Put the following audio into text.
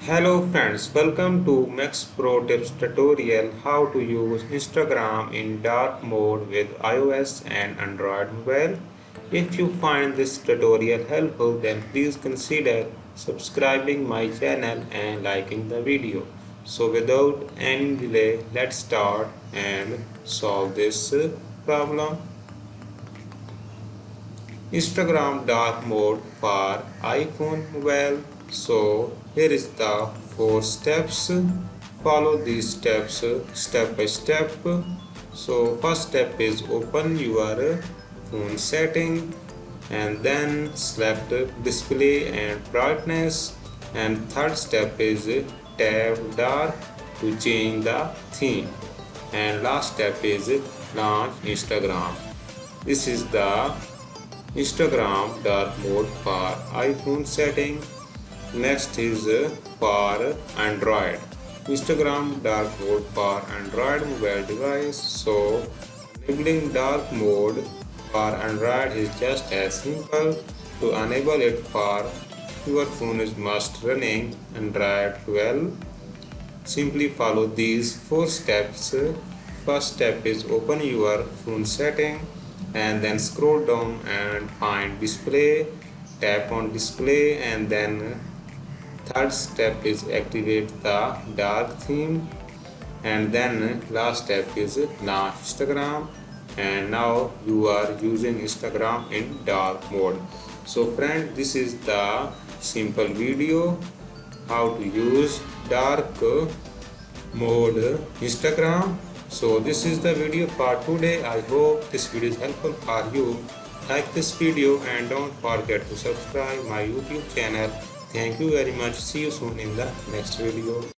Hello friends, welcome to Max Pro Tips tutorial how to use Instagram in dark mode with iOS and Android mobile. If you find this tutorial helpful, then please consider subscribing my channel and liking the video. So without any delay, let's start and solve this problem. Instagram dark mode for iPhone mobile. So here is the 4 steps. Follow these steps step by step. So first step is open your phone setting and then select display and brightness, and third step is tap dark to change the theme, and last step is launch Instagram. This is the Instagram dark mode for iPhone setting. Next is for Android. Instagram dark mode for Android mobile device. So enabling dark mode for Android is just as simple. To enable it for your phone is must running Android 12. Simply follow these 4 steps. First step is open your phone setting and then scroll down and find display. Tap on display, and then third step is activate the dark theme, and then last step is launch Instagram, and now you are using Instagram in dark mode. So friend, this is the simple video how to use dark mode Instagram. So this is the video for today. I hope this video is helpful for you. Like this video and don't forget to subscribe my YouTube channel. Thank you very much. See you soon in the next video.